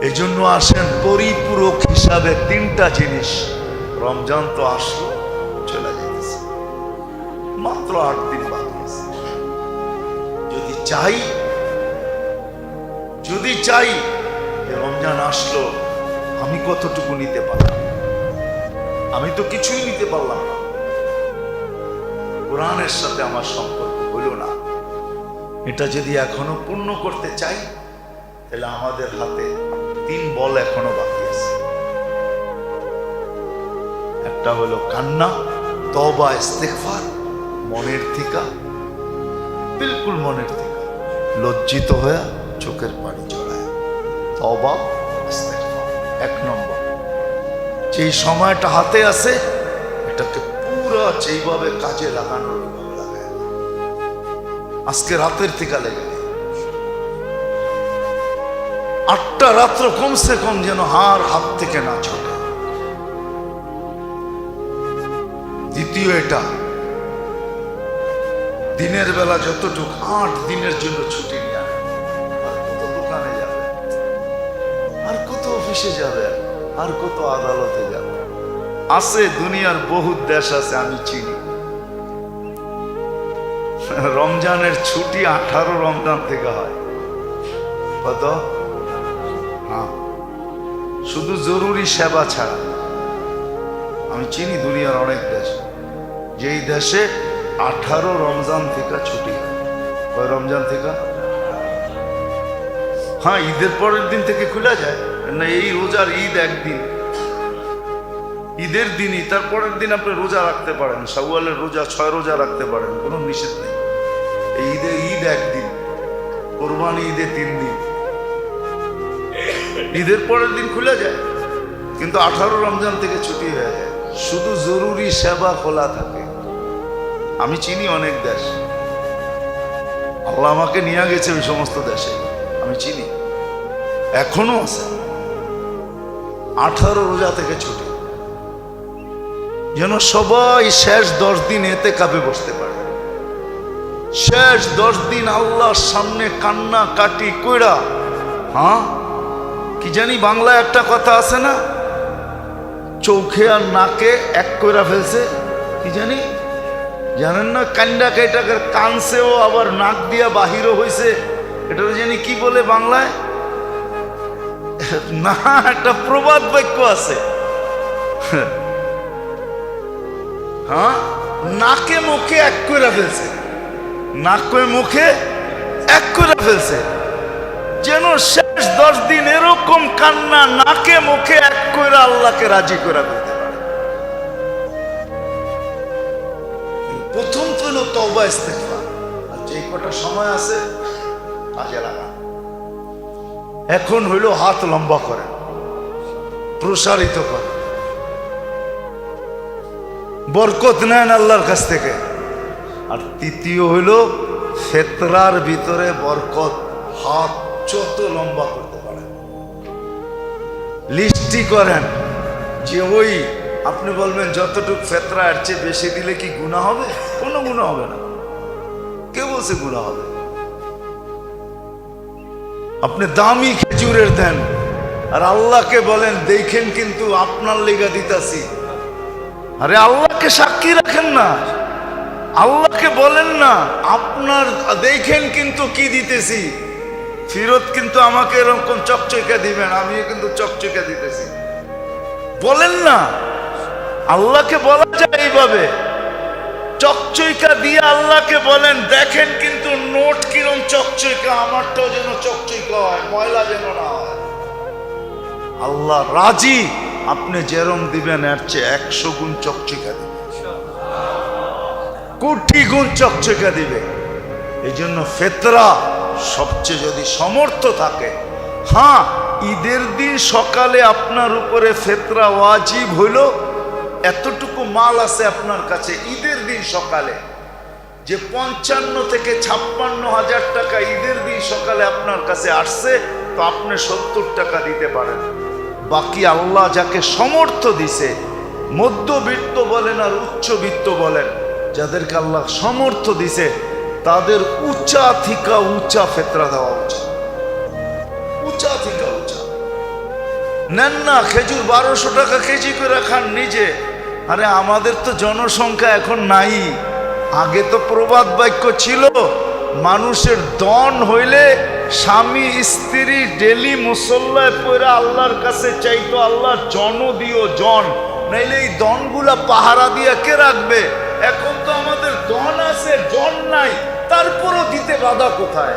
এই জন্য আসেন পরিপূরক হিসাবে তিনটা জিনিস। রমজান তো আসলো, চলে যাইতেছে, মাত্র 8 দিন বাকি আছে। যদি চাই যে রমজান আসলো, আমি কতটুকু নিতে পারলাম? আমি তো কিছুই নিতে পারলাম না। কোরআনের সাথে আমার সম্পর্ক হলো না। এটা যদি এখনো পূর্ণ করতে চাই, তাহলে আমাদের হাতে 3 বল এখনো বাকি আছে। একটা হলো কান্না, তওবা, ইস্তেগফার, মনের থেকে, বিলকুল মনের থেকে লজ্জিত হয়ে চোখের পানি ঝরায়। তওবা, ইস্তেগফার 1 নম্বর। যেই সময়টা হাতে আছে, এটাকে পুরো যেইভাবে কাজে লাগানোর ওইভাবে লাগায়। আজকে রাতের থেকে লেগে 8টা রাত্র কমসে কম যেন হাত থেকে না ছোটে। দ্বিতীয়, এটা দিনের বেলা যতটুকু 8 দিনের জন্য ছুটি নিয়ে আনে। আর কত দোকানে যাবে, আর কত অফিসে যাবে, আর কত আদালতে যাবে। আছে দুনিয়ার বহুত দেশ আছে, আমি চিনি। রমজানের ছুটি 18 রমজান থেকে হয়। কত? হ্যাঁ, শুধু জরুরি সেবা ছাড়া। আমি চিনি দুনিয়ার অনেক দেশ, যেই দেশে 18 রমজান থেকে ছুটি হয়। কয় রমজান থেকে? হ্যাঁ, ঈদের পরের দিন থেকে খুলে যায় না। এই রোজার ঈদ একদিন, ঈদের দিনই, তারপরের দিন আপনি রোজা রাখতে পারেন। শাওয়ালের রোজা 6 রোজা রাখতে পারেন, কোনো নিষেধ নেই। এই ঈদ একদিন, কোরবানি ঈদে 3 দিন। ঈদের পরের দিন খুলে যায়, কিন্তু 18 রমজান থেকে ছুটি হয়ে যায়। শুধু জরুরি সেবা খোলা থাকে। আমি চিনি অনেক দেশ, আল্লাহ আমাকে নিয়ে গেছে ওই সমস্ত দেশে, আমি চিনি। এখনো আছে 18 রোজা থেকে ছুটি, যেন সবাই শেষ 10 দিন এতে কাপে বসতে পারে। শেষ 10 দিন আল্লাহর সামনে কান্না কাটি কইরা। হ্যাঁ, কি জানি বাংলায় একটা কথা আছে না, চোখে আর নাকে এক কইরা ফেলছে। কি জানি, জানেন না? কান্ডা কেটাকের কানছেও আবার নাক দিয়া বাহিরও হয়েছে। এটা জানি কি বলে বাংলায়, না একটা প্রবাদ বাক্য আছে। হ্যাঁ, নাকে মুখে এক কইরা ফেলছে, নাকে মুখে এক কইরা ফেলছে। যেন শেষ 10 দিন এরকম কান্না নাকে মুখে এক কইরা আল্লাহকে রাজি করে ফেলতে পারে। প্রথম তো হলো তওবা, ইস্তেগফার। আর যে কটা সময় আছে কাজে লাগান। এখন হইল হাত লম্বা করেন, প্রসারিত করেন, বরকত নেন আল্লাহর কাছ থেকে। আর তৃতীয় হইল ফেতরার ভিতরে বরকত। হাত যত লম্বা করতে পারেন, লিস্টি করেন। যে ওই আপনি বলবেন যতটুকু ফেতরা এর চেয়ে বেশি দিলে কি গুনাহ হবে? কোনো গুনাহ হবে না। কে বলছে গুনাহ হবে? আপনি দামি খেজুরের দেন আর আল্লাহকে বলেন দেখেন কিন্তু আপনার লেগা দিতাছি। আরে আল্লাহকে সাক্ষী রাখেন না, আল্লাহকে বলেন না আপনার দেখেন কিন্তু কি দিতেছি, ফিরত কিন্তু আমাকে এরকম চকচকে দিবেন, আমিও কিন্তু চকচকে দিতেছি। বলেন না, আল্লাহকে বলা যায় এইভাবে, চকচকা দিয়ে আল্লাহকে বলেন দেখেন কিন্তু নোট কিরম চকচকা, আমারটাও যেন চকচকা হয়, ময়লা যেন না হয়। আল্লাহ রাজি, আপনি যেরম দিবেন এর চেয়ে 100 গুণ চকচকা দিবে, কোটি গুণ চকচকা দিবে। এই জন্য ফেতরা সবচেয়ে যদি সমর্থ থাকে, হ্যাঁ ঈদের দিন সকালে আপনার উপরে ফেতরা ওয়াজিব হইল, এতটুকু মাল আছে আপনার কাছে ঈদের দিন সকালে, যে 55 থেকে 56 হাজার টাকা ঈদের দিন সকালে আপনার কাছে আসছে, তো আপনি 70 টাকা দিতে পারেন। বাকি আল্লাহ যাকে সমর্থ দিছে, মধ্যবিত্ত বলেন আর উচ্চবিত্ত বলেন, যাদেরকে আল্লাহ সমর্থ দিছে তাদের উঁচা থেকে উঁচা ফেতরা দেওয়া উচিত, উঁচা থেকে উঁচা। নেন না, খেজুর 1200 টাকা কেজি করে খান নিজে। আরে আমাদের তো জনসংখ্যা এখন নাই। আগে তো প্রবাদ বাক্য ছিল, মানুষের দন হইলে স্বামী স্ত্রী ডেলি মুসল্লায় পড়ে আল্লাহর কাছে চাইতো, আল্লাহ জন দিও জন, নাইলে এই দনগুলা পাহারা দিয়ে কে রাখবে? এখন তো আমাদের দন আছে, জন নাই, তারপরও দিতে বাধা কোথায়?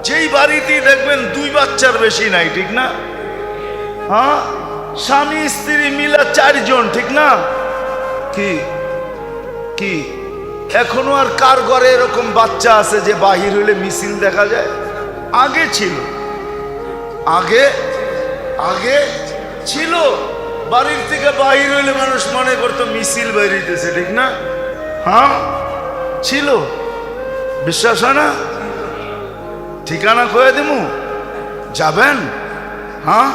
যেই বাড়িতেই দেখবেন 2 বাচ্চার বেশি নাই, ঠিক না? হ্যাঁ, স্বামী স্ত্রী মিলা 4 জন, ঠিক না? কি কি এখনো আর কার ঘরে এরকম বাচ্চা আছে যে বাহির হইলে মিছিল দেখা যায়? আগে ছিল, আগে আগে ছিল। বাড়ির থেকে বাহির হইলে মানুষ মনে করতো মিছিল বেরিয়েছে, ঠিক না? হ্যাঁ ছিল। বিশ্বাস হয় না? ঠিকানা কয়ে দেবো, যাবেন? হ্যাঁ,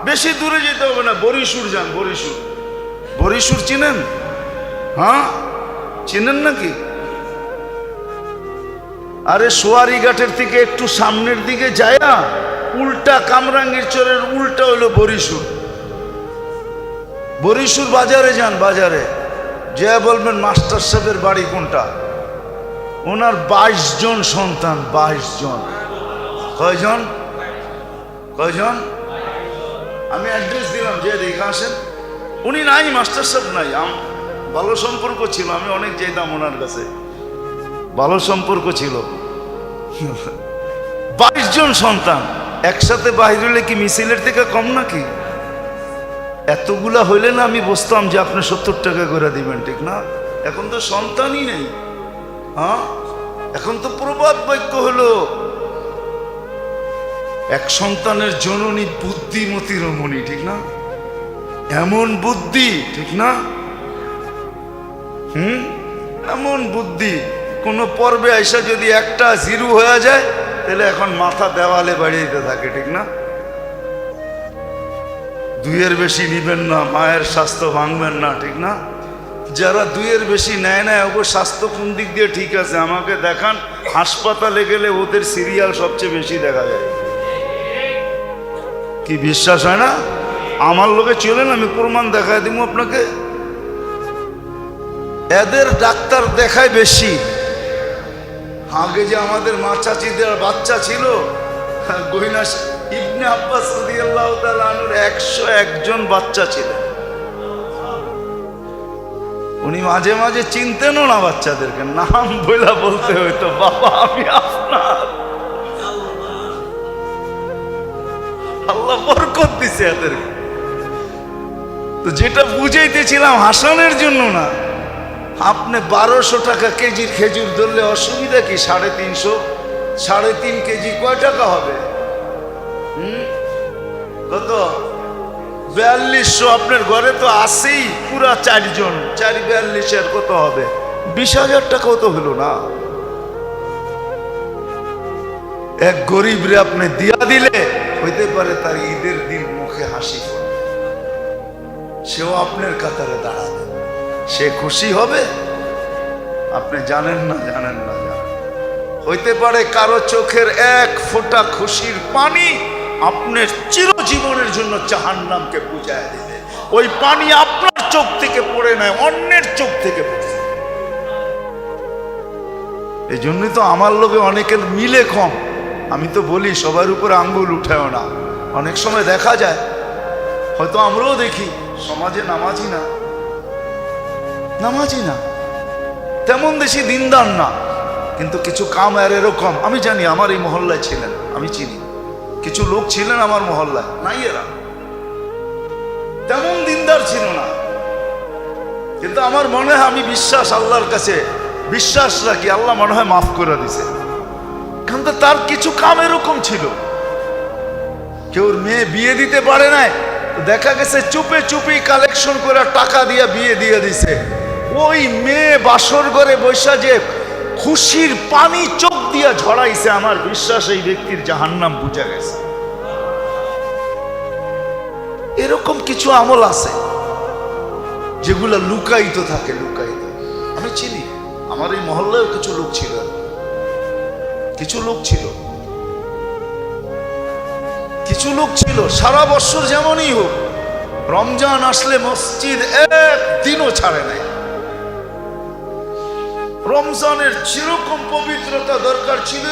বেশি দূরে যেতে হবে না, বরিশুর যান। বরিশুর, বরিশুর চিনেন? হ্যাঁ চিনেন নাকি? আরে সোয়ারি ঘাটের থেকে একটু সামনের দিকে যায়া উল্টা কামরাঙ্গীর চরের উল্টা হইলো বরিশুর। বরিশুর বাজারে যান, বাজারে যে বলবেন মাস্টার সাহেবের বাড়ি কোনটা? ওনার 22 জন সন্তান। 22 জন। কয়জন? কয়জন? আমি অ্যাড্রেস দিলাম, যে দেখে আসেন। উনি নাই, মাস্টার সাহেব নাই। ভালো সম্পর্ক ছিল, আমি অনেক যেতাম ওনার কাছে, ভালো সম্পর্ক ছিল। 22 জন সন্তান একসাথে বাহির হইলে কি মিছিলের থেকে কম নাকি? এতগুলা হইলে না আমি বুঝতাম যে আপনি 70 টাকা করে দিবেন, ঠিক না? এখন তো সন্তানই নেই। হ্যাঁ, এখন তো প্রবাদ বাক্য হলো, এক সন্তানের জননী বুদ্ধিমতী রমণী, ঠিক না? এমন বুদ্ধি, ঠিক না? এমন বুদ্ধি, কোন পর্বে আইসা যদি একটা 0 হয়ে যায় তাহলে এখন মাথা দেওয়ালে বাড়িয়ে থাকে, ঠিক না? 2-এর বেশি নিবেন না, মায়ের স্বাস্থ্য ভাঙবেন না, ঠিক না? যারা 2-এর বেশি নেয় না, ওর স্বাস্থ্য কোন দিক দিয়ে ঠিক আছে আমাকে দেখান। হাসপাতালে গেলে ওদের সিরিয়াল সবচেয়ে বেশি দেখা যায়। কি বিশ্বাস হয় না? আমার লোকে চলেন, আমি প্রমাণ দেখায় দিব আপনাকে। এদের ডাক্তার দেখায় বেশি। আগে যে আমাদের মা চাচিদের বাচ্চা ছিল, গহিনা ইবনে আব্বাস রাদিয়াল্লাহু তাআলা আনহুর 101 জন বাচ্চা ছিলেন। উনি মাঝে মাঝে চিনতেনও না বাচ্চাদেরকে, নাম বইলা বলতে হইতো, বাবা আমি আপনার। আল্লাহ বরকত দিছে এদেরকে। তো যেটা বুঝাইতেছিলাম, হাসানের জন্য না। আপনি 1200 টাকা কেজির খেজুর ধরলে অসুবিধা কি? 350, 3.5 কেজি কয় টাকা হবে? কত? 4200। আপনার ঘরে তো আছেই পুরা 4 জন, 4-42 কত হবে? 20,000 টাকাও তো হলো না। এক গরিব রে আপনি দিয়া দিলে হইতে পারে তার ঈদের দিন মুখে হাসি পড়ে, সেও আপনার কাতারে দাঁড়াবে, সে খুশি হবে। আপনি জানেন না, জানেন না, জানেন। হইতে পারে কারো চোখের 1 ফোঁটা খুশির পানি আপনার চিরজীবনের জন্য জাহান্নামকে বুঝায় দেবে। ওই পানি আপনার চোখ থেকে পড়ে নাই, অন্যের চোখ থেকে পড়ছে। এই জন্যই তো আমার লোকে অনেকের মিলে কম। আমি তো বলি সবার উপরে আঙ্গুল উঠেও না। অনেক সময় দেখা যায়, হয়তো আমরাও দেখি, সমাজে নামাজি না, নামাজি না, তেমন বেশি দিনদার না, কিন্তু কিছু কাম আর এরকম। আমি জানি, আমার এই মহল্লায় ছিলেন, আমি চিনি কিছু লোক ছিলেন আমার মহল্লায়, নাই এরা তেমন দিনদার ছিল না। কিন্তু আমার মনে হয়, আমি বিশ্বাস আল্লাহর কাছে বিশ্বাস রাখি, আল্লাহ মনে হয় মাফ করে দিছে। কিন্তু তার কিছু কাম এরকম ছিল, কেউ মেয়ে বিয়ে দিতে পারে নাই, দেখা গেছে চুপে চুপি কালেকশন করে টাকা দিয়ে বিয়ে দিয়ে দিছে। ওই মেয়ে বাসর ঘরে বৈশা যে খুশির পানি চোখ দিয়া ঝরাইছে, আমার বিশ্বাস এই ব্যক্তির জাহান্নাম বুঝা গেছে। এরকম কিছু আমল আছে যেগুলো লুকায়িত থাকে, লুকায়িত। আমি চিনি, আমার এই মহল্লায় কিছু লোক ছিল, কিছু লোক ছিল, কিছু লোক ছিল সারা বছর যেমনই হোক রমজান আসলে মসজিদ একদিনও ছাড়ে নাই। রমজানের যেরকম পবিত্রতা দরকার ছিল